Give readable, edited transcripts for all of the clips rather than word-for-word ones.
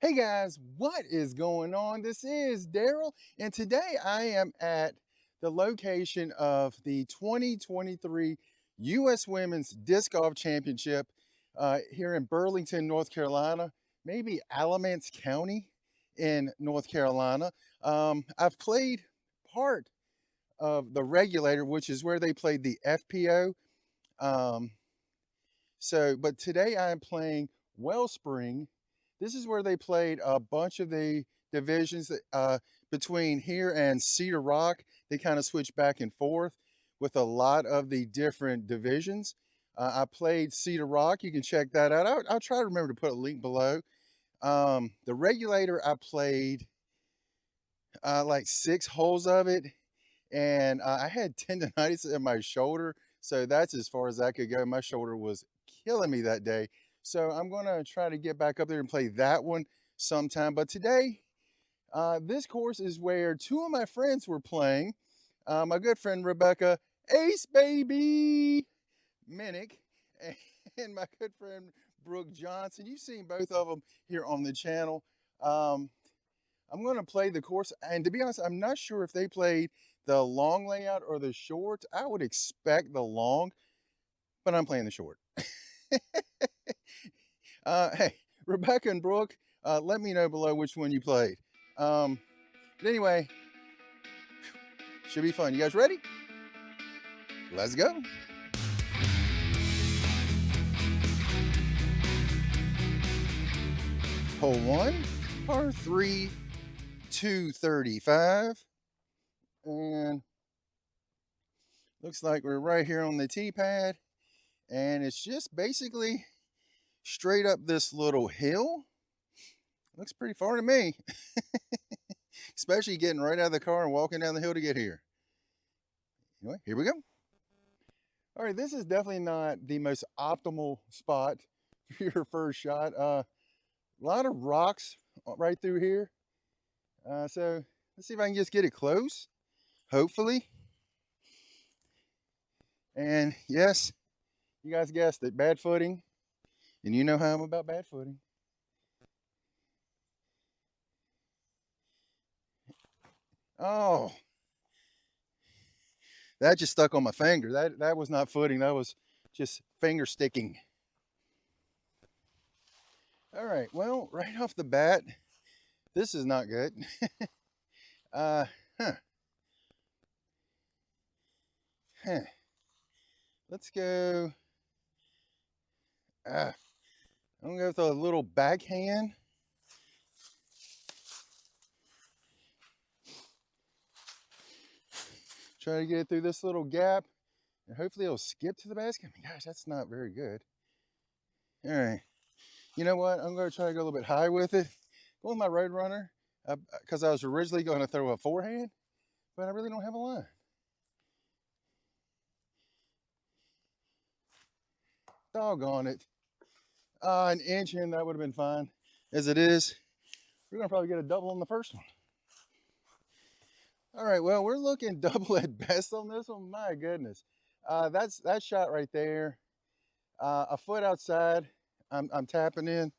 Hey guys, what is going on? This is Daryl, and today I am at the location of the 2023 U.S. Women's Disc Golf Championship here in Burlington, North Carolina, maybe Alamance County in North Carolina. I've played part of the regulator, which is where they played the FPO. Um, but today I am playing Wellspring. This is where they played a bunch of the divisions between here and Cedar Rock. They kind of switched back and forth with a lot of the different divisions. I played Cedar Rock. You can check that out. I'll try to remember to put a link below. The regulator, I played like 6 holes of it, and I had tendonitis in my shoulder, so that's as far as I could go. My shoulder was killing me that day. So I'm going to try to get back up there and play that one sometime. But today, this course is where 2 of my friends were playing. My good friend Rebecca, Ace Baby Minnick, and my good friend Brooke Johnson. You've seen both of them here on the channel. I'm going to play the course. And to be honest, I'm not sure if they played the long layout or the short. I would expect the long, but I'm playing the short. Hey, Rebecca and Brooke, let me know below which one you played. But anyway, should be fun. You guys ready? Let's go. Hole 1, par 3, 235. And looks like we're right here on the tee pad. And it's just basically straight up this little hill. Looks pretty far to me. Especially getting right out of the car and walking down the hill to get here. Anyway, here we go. All right, this is definitely not the most optimal spot for your first shot. A lot of rocks right through here. So let's see if I can just get it close, hopefully. And yes, you guys guessed it, bad footing. And you know how I'm about bad footing. Oh, that just stuck on my finger. That was not footing. That was just finger sticking. All right, well, right off the bat, this is not good. Huh. Let's go. I'm gonna go with a little backhand. Try to get it through this little gap, and hopefully it'll skip to the basket. I mean, gosh, that's not very good. All right, you know what? I'm gonna try to go a little bit high with it. Go with my road runner, because I was originally going to throw a forehand, but I really don't have a line. Doggone it. An inch in, that would have been fine. As it is, we're gonna probably get a double on the first one. All right, well, we're looking double at best on this one. My goodness. That's that shot right there. A foot outside. I'm tapping in.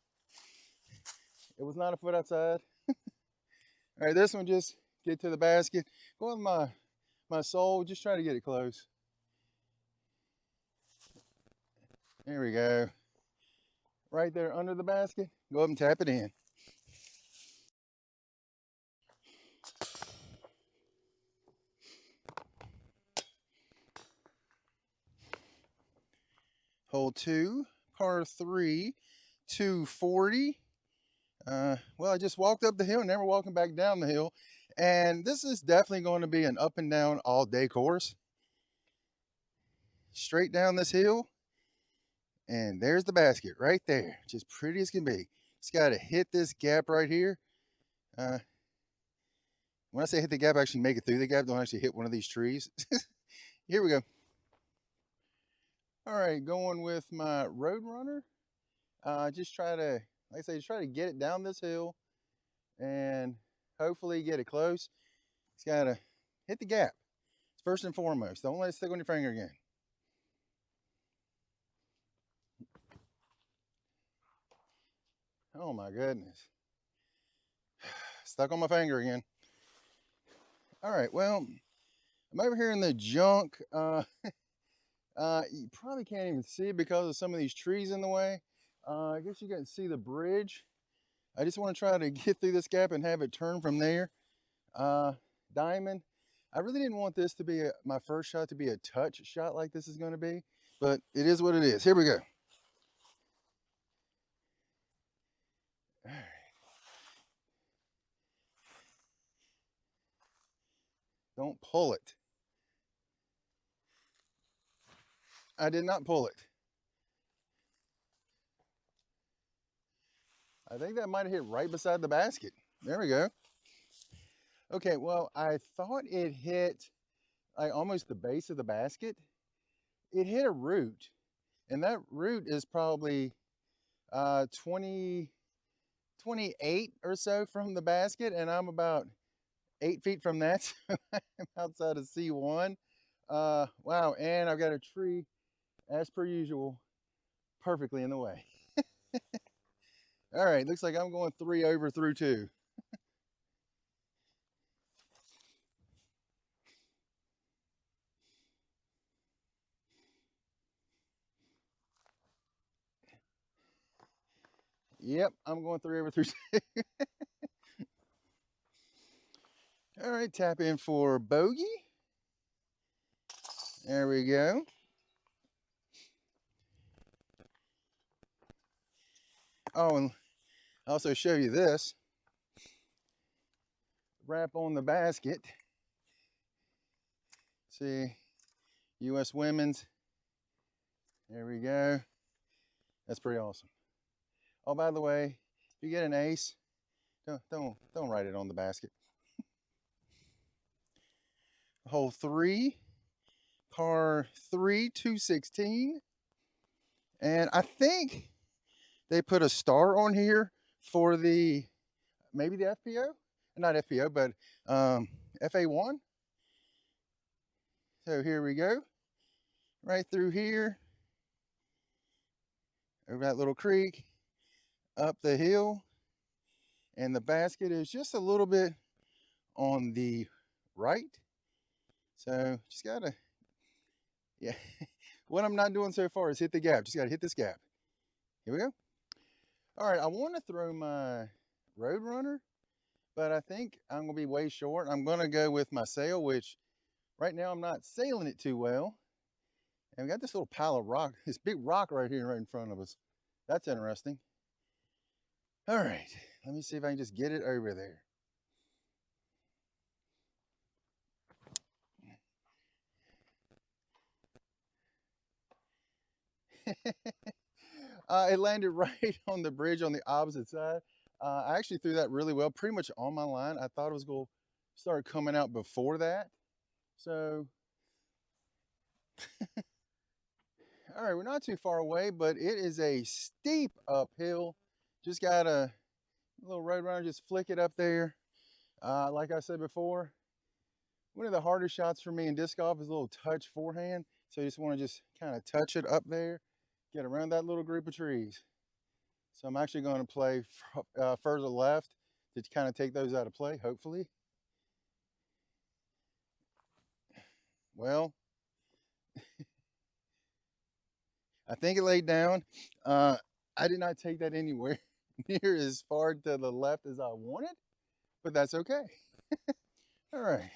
It was not a foot outside. All right, this one just get to the basket. Go with my sole, just try to get it close. There we go. Right there under the basket. Go up and tap it in. Hole 2, par 3, 240. Well, I just walked up the hill, never walking back down the hill. And this is definitely going to be an up and down all day course. Straight down this hill. And there's the basket right there. Just pretty as can be. Just got to hit this gap right here. When I say hit the gap, I actually make it through the gap. Don't actually hit one of these trees. Here we go. All right, going with my road runner. Just try to, like I say, just try to get it down this hill and hopefully get it close. It's got to hit the gap. First and foremost. Don't let it stick on your finger again. Oh my goodness. stuck on my finger again. All right, well, I'm over here in the junk. You probably can't even see it because of some of these trees in the way. I guess you can see the bridge. I just want to try to get through this gap and have it turn from there. Diamond. I really didn't want this to be my first shot to be a touch shot like this is going to be, but it is what it is. Here we go. All right. Don't pull it. I did not pull it. I think that might have hit right beside the basket. There we go. Okay, well, I thought it hit like almost the base of the basket. It hit a root, and that root is probably 28 or so from the basket, and I'm about 8 feet from that, so I'm outside of C1. Wow, and I've got a tree, as per usual, perfectly in the way. All right, looks like I'm going 3 over through 2. Yep, I'm going 3 over through 2. All right, tap in for bogey. There we go. Oh, and I'll also show you this. Wrap on the basket. See, US Women's. There we go. That's pretty awesome. Oh, by the way, if you get an ace, don't write it on the basket. Hole 3, par 3, 216. And I think they put a star on here for maybe the FPO? Not FPO, but FA1. So here we go. Right through here. Over that little creek. Up the hill. And the basket is just a little bit on the right. So just gotta, yeah. What I'm not doing so far is hit the gap. Just gotta hit this gap. Here we go. All right, I want to throw my Roadrunner, but I think I'm gonna be way short. I'm gonna go with my sail, which right now I'm not sailing it too well. And we got this little pile of rock, this big rock right here right in front of us. That's interesting. All right, let me see if I can just get it over there. It landed right on the bridge on the opposite side. I actually threw that really well, pretty much on my line. I thought it was going to start coming out before that. So, all right, we're not too far away, but it is a steep uphill. Just got a little Roadrunner, just flick it up there. Like I said before, one of the hardest shots for me in disc golf is a little touch forehand. So you just want to just kind of touch it up there, get around that little group of trees. So I'm actually going to play further left to kind of take those out of play, hopefully. Well, I think it laid down. I did not take that anywhere near as far to the left as I wanted, but that's okay. All right,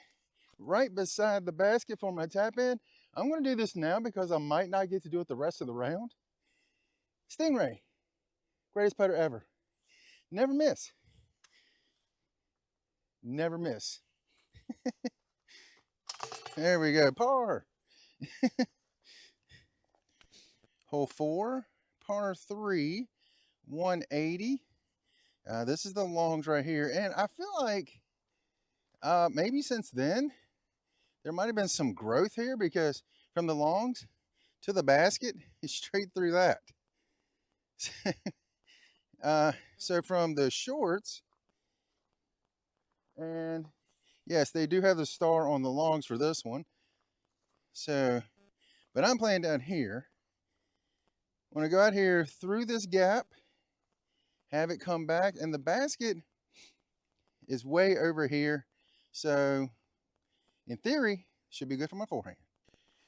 right beside the basket for my tap in. I'm going to do this now because I might not get to do it the rest of the round. Stingray, greatest putter ever. Never miss. Never miss. There we go, par. Hole 4, par 3, 180. This is the longs right here, and I feel like maybe since then there might have been some growth here because from the longs to the basket, it's straight through that. So from the shorts, and yes, they do have the star on the longs for this one. So, but I'm playing down here. I want to go out here through this gap, have it come back, and the basket is way over here. So in theory, should be good for my forehand.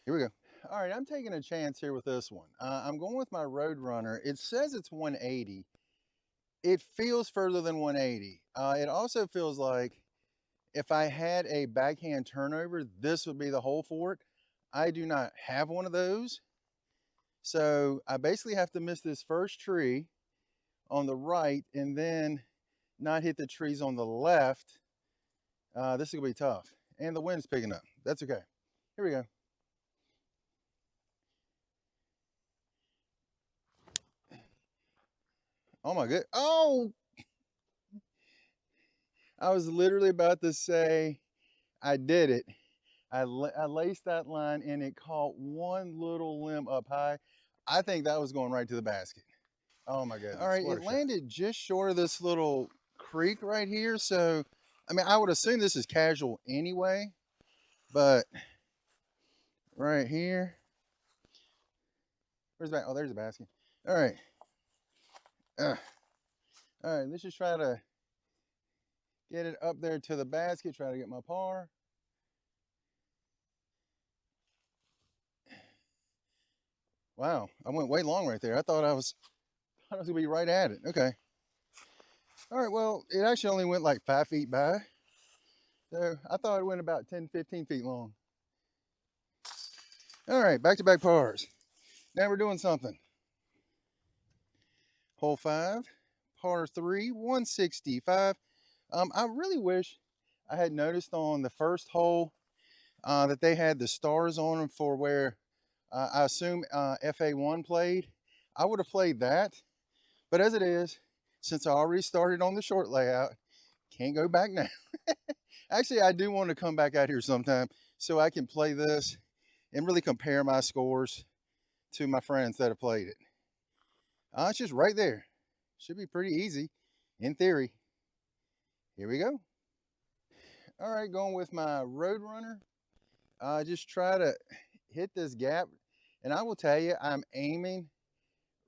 Here we go. All right, I'm taking a chance here with this one. I'm going with my Roadrunner. It says it's 180. It feels further than 180. It also feels like if I had a backhand turnover, this would be the hole for it. I do not have one of those. So I basically have to miss this first tree on the right and then not hit the trees on the left. This is gonna be tough. And the wind's picking up. That's okay. Here we go. Oh my good. Oh! I was literally about to say I did it. I laced that line and it caught one little limb up high. I think that was going right to the basket. Oh my goodness. All right, it landed just short of this little creek right here. So, I mean, I would assume this is casual anyway, but right here. Where's the back? Oh, there's the basket. All right. All right, let's just try to get it up there to the basket, try to get my par. Wow, I went way long right there. I thought I was gonna be right at it. Okay. All right, well, it actually only went like 5 feet by. So I thought it went about 10, 15 feet long. All right, back-to-back pars. Now we're doing something. Hole 5, par 3, 165. I really wish I had noticed on the first hole that they had the stars on them for where I assume FA1 played. I would have played that, but as it is, since I already started on the short layout, can't go back now. Actually, I do want to come back out here sometime so I can play this and really compare my scores to my friends that have played it. It's just right there. Should be pretty easy in theory. Here we go. All right, going with my Roadrunner. Just try to hit this gap. And I will tell you, I'm aiming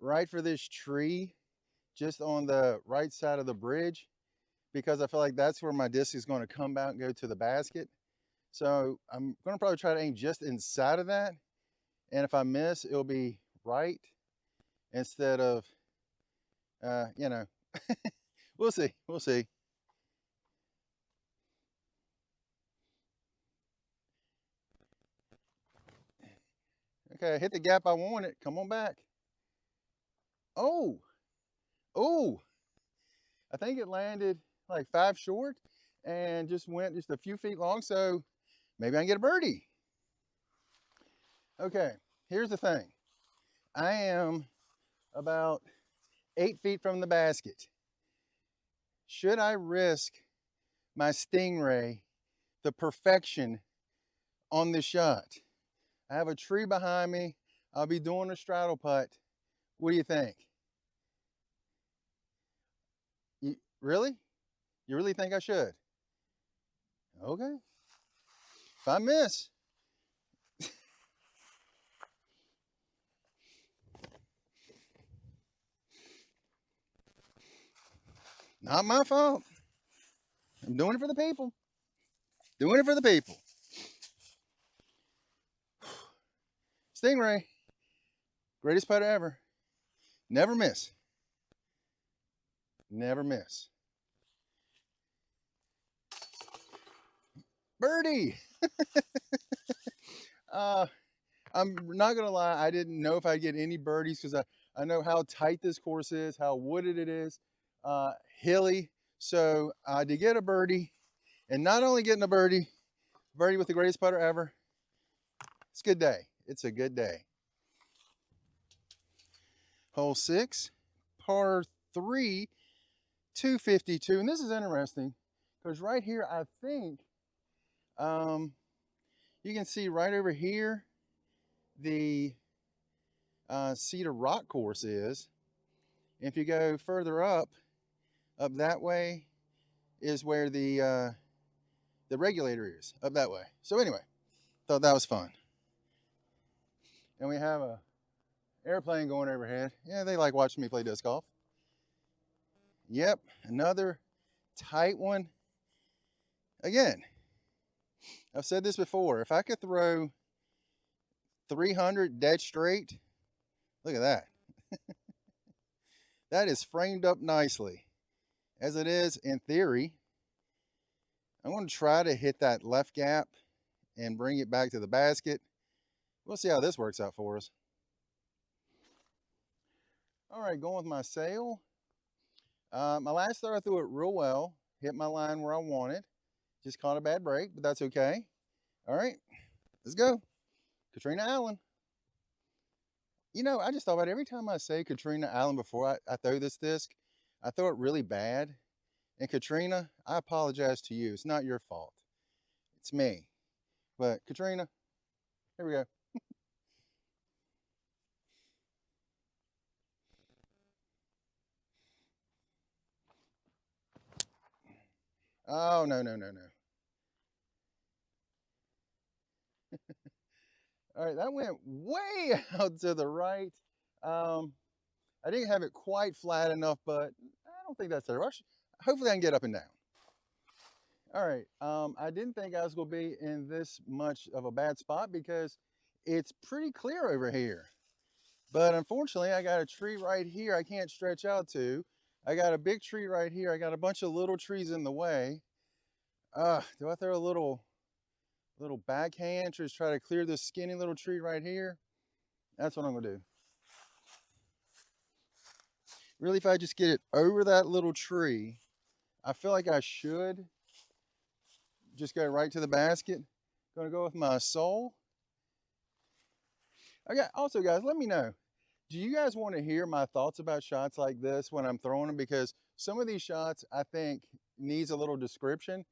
right for this tree just on the right side of the bridge because I feel like that's where my disc is going to come out and go to the basket. So I'm going to probably try to aim just inside of that. And if I miss, it'll be right instead of, you know, we'll see. We'll see. Okay, hit the gap I wanted. Come on back. Oh, oh, I think it landed like 5 short and just went just a few feet long. So maybe I can get a birdie. Okay, here's the thing. I am about 8 feet from the basket. Should I risk my Stingray, the perfection on this shot? I have a tree behind me. I'll be doing a straddle putt. What do you think? Really? You really think I should? Okay. If I miss, not my fault. I'm doing it for the people. Doing it for the people. Stingray, greatest putter ever. Never miss. Never miss. Birdie. I'm not gonna lie, I didn't know if I'd get any birdies because I know how tight this course is, how wooded it is, hilly. So to get a birdie, and not only getting a birdie with the greatest putter ever, it's a good day. It's a good day. Hole 6, par 3, 252. And this is interesting because right here, I think you can see right over here the Cedar Rock course is. If you go further up that way is where the regulator is, up that way. So anyway, thought that was fun. And we have a airplane going overhead. Yeah, they like watching me play disc golf. Yep, another tight one. Again, I've said this before. If I could throw 300 dead straight, look at that. That is framed up nicely. As it is, in theory, I'm going to try to hit that left gap and bring it back to the basket. We'll see how this works out for us. All right, going with my sail. My last throw, I threw it real well. Hit my line where I wanted. Just caught a bad break, but that's okay. All right, let's go. Katrina Allen. You know, I just thought about it. Every time I say Katrina Allen before I throw this disc, I throw it really bad. And Katrina, I apologize to you. It's not your fault. It's me. But Katrina, here we go. Oh, no, no, no, no. All right, that went way out to the right. I didn't have it quite flat enough, but I don't think that's a rush. Hopefully I can get up and down. All right, I didn't think I was gonna be in this much of a bad spot because it's pretty clear over here. But unfortunately, I got a tree right here I can't stretch out to. I got a big tree right here. I got a bunch of little trees in the way. Do I throw a little backhand to try to clear this skinny little tree right here? That's what I'm gonna do. Really, if I just get it over that little tree, I feel like I should just go right to the basket. Gonna go with my sole. Okay, also guys, let me know. Do you guys want to hear my thoughts about shots like this when I'm throwing them? Because some of these shots I think needs a little description.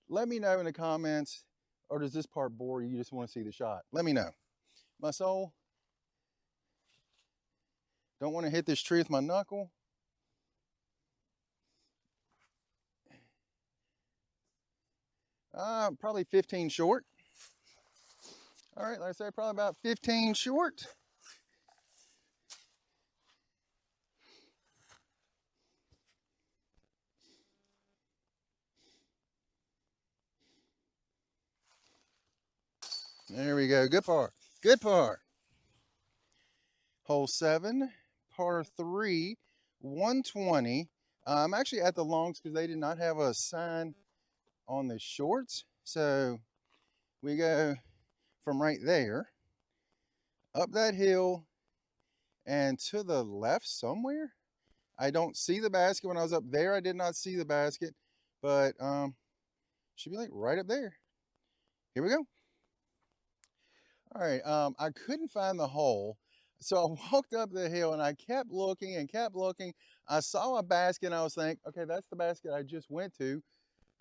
Let me know in the comments, or does this part bore you? You just want to see the shot? Let me know. My sole. Don't want to hit this tree with my knuckle. Probably 15 short. All right, like I said, probably about 15 short. There we go. Good par. Good par. Hole 7, par 3, 120. I'm actually at the longs because they did not have a sign on the shorts. So we go from right there, up that hill, and to the left somewhere. I don't see the basket. When I was up there, I did not see the basket, but should be like right up there. Here we go. All right, I couldn't find the hole. So I walked up the hill and I kept looking and kept looking. I saw a basket and I was thinking, okay, that's the basket I just went to.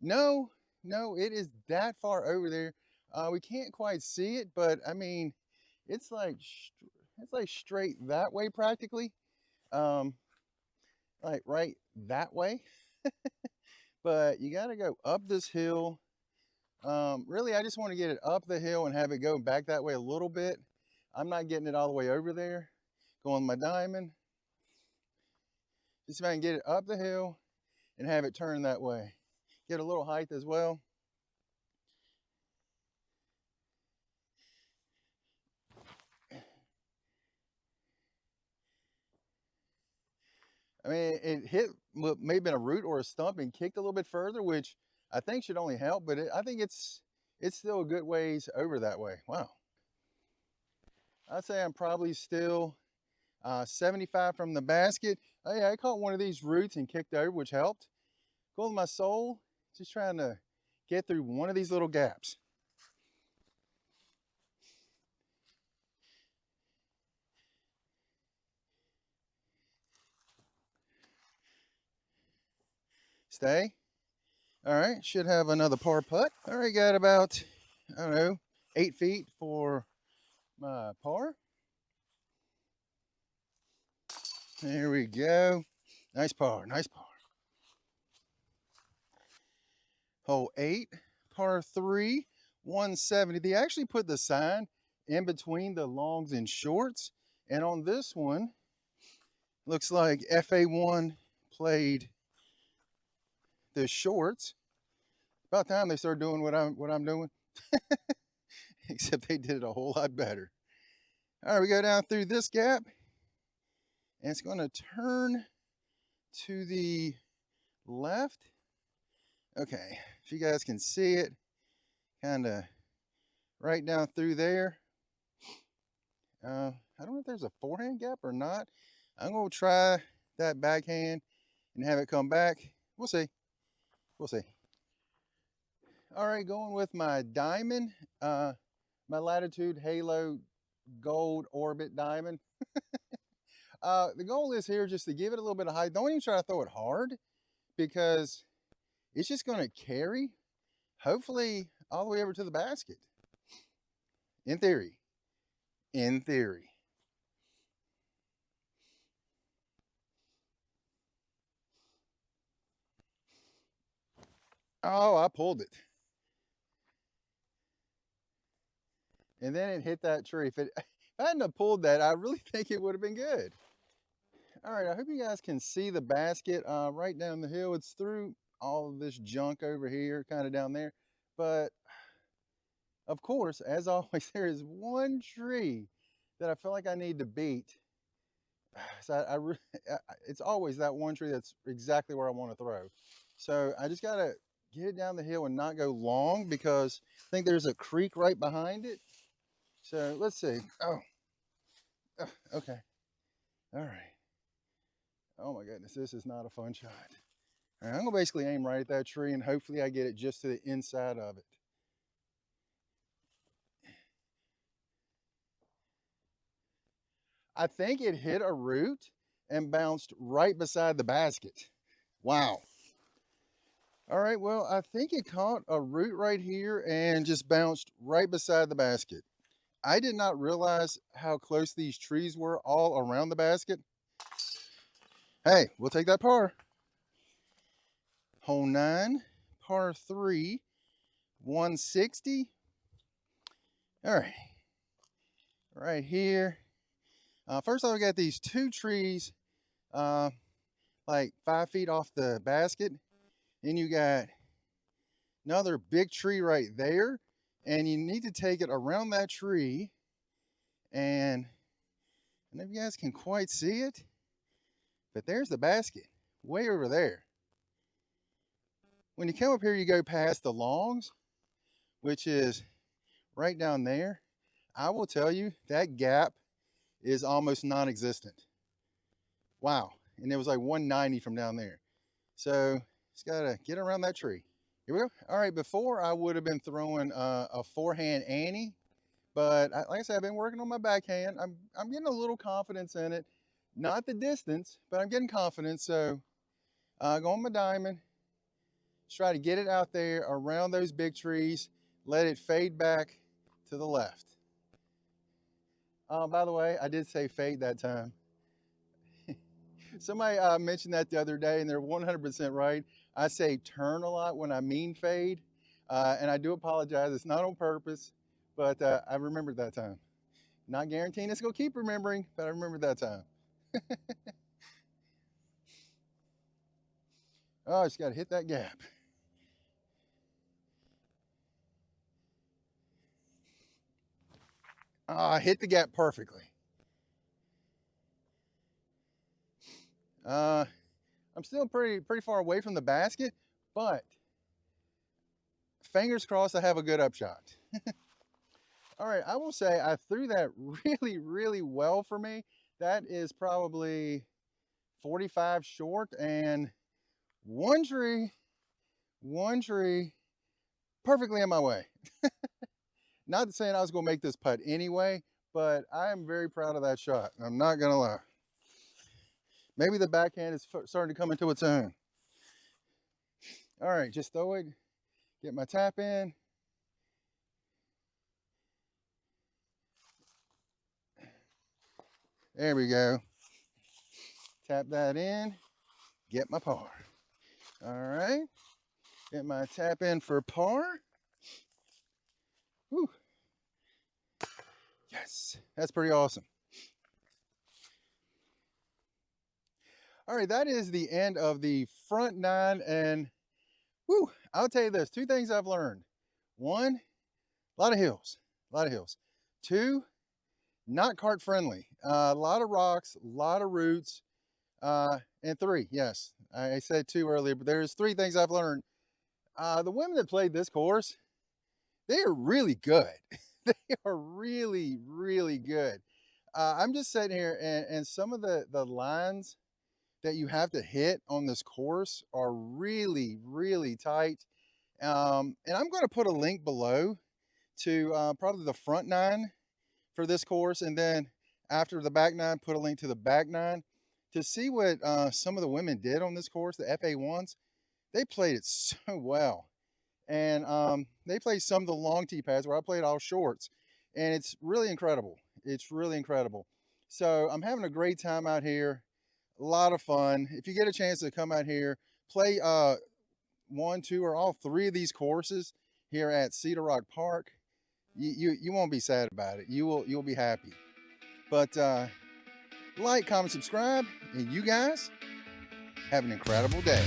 No, it is that far over there. We can't quite see it, but I mean, it's like straight that way practically. Like right that way. But you got to go up this hill. Really, I just want to get it up the hill and have it go back that way a little bit. I'm not getting it all the way over there. Going my diamond. Just if I can get it up the hill and have it turn that way. Get a little height as well. I mean, it hit maybe been a root or a stump and kicked a little bit further, which I think should only help, but I think it's still a good ways over that way. Wow. I'd say I'm probably still 75 from the basket. Oh yeah, I caught one of these roots and kicked over, which helped. Going with my sole, just trying to get through one of these little gaps. Stay. All right, should have another par putt. All right, got about, I don't know, 8 feet for my par. There we go. Nice par, nice par. Hole 8, par 3, 170. They actually put the sign in between the longs and shorts. And on this one, looks like FA1 played the shorts. About time they started doing what I'm doing. Except they did it a whole lot better. All right, we go down through this gap, and it's going to turn to the left. Okay, if you guys can see it, kind of right down through there. I don't know if there's a forehand gap or not. I'm going to try that backhand and have it come back. We'll see. We'll see. All right, going with my diamond, my Latitude Halo Gold Orbit Diamond. The goal is here just to give it a little bit of height. Don't even try to throw it hard because it's just going to carry, hopefully, all the way over to the basket. In theory. In theory. Oh, I pulled it. And then it hit that tree. If I hadn't have pulled that, I really think it would have been good. All right, I hope you guys can see the basket right down the hill. It's through all of this junk over here, kind of down there. But of course, as always, there is one tree that I feel like I need to beat. So it's always that one tree that's exactly where I want to throw. So I just got to get it down the hill and not go long because I think there's a creek right behind it. So let's see. Oh, okay. All right. Oh my goodness, this is not a fun shot. All right, I'm gonna basically aim right at that tree and hopefully I get it just to the inside of it. I think it hit a root and bounced right beside the basket. Wow. All right, well, I think it caught a root right here and just bounced right beside the basket. I did not realize how close these trees were all around the basket. Hey, we'll take that par. Hole 9, par 3, 160. All right, right here. First off, we got these two trees like 5 feet off the basket. Then you got another big tree right there. And you need to take it around that tree. And I don't know if you guys can quite see it, but there's the basket way over there. When you come up here, you go past the longs, which is right down there. I will tell you that gap is almost non-existent. Wow. And it was like 190 from down there. So just gotta get around that tree. Here we go. All right, before I would have been throwing a forehand Annie, but like I said, I've been working on my backhand. I'm getting a little confidence in it. Not the distance, but I'm getting confidence. So go on my diamond. Just try to get it out there around those big trees. Let it fade back to the left. By the way, I did say fade that time. Somebody mentioned that the other day, and they're 100% right. I say turn a lot when I mean fade, and I do apologize. It's not on purpose, but I remembered that time. Not guaranteeing it's going to keep remembering, but I remembered that time. Oh, I just got to hit that gap. I hit the gap perfectly. I'm still pretty far away from the basket, but fingers crossed I have a good upshot. All right, I will say I threw that really well for me. That is probably 45 short, and one tree perfectly in my way. Not saying I was going to make this putt anyway, but I am very proud of that shot. I'm not going to lie. Maybe the backhand is starting to come into its own. All right, just throw it, get my tap in. There we go. Tap that in, get my par. All right, get my tap in for par. Whew. Yes, that's pretty awesome. All right, that is the end of the front 9, and Whew, I'll tell you this, two things I've learned. One, a lot of hills, a lot of hills. Two, not cart friendly. A lot of rocks, a lot of roots. And three, yes, I said two earlier, but there's three things I've learned. The women that played this course, they are really good. They are really, really good. I'm just sitting here, and some of the lines that you have to hit on this course are really, really tight. And I'm going to put a link below to probably the front nine for this course, and then after the back nine, put a link to the back nine to see what some of the women did on this course, the FA1s. They played it so well. And they played some of the long tee pads where I played all shorts. And it's really incredible. It's really incredible. So I'm having a great time out here. A lot of fun. If you get a chance to come out here, play one, two, or all three of these courses here at Cedar Rock Park, you won't be sad about it. You'll be happy. But like, comment, subscribe, and you guys have an incredible day.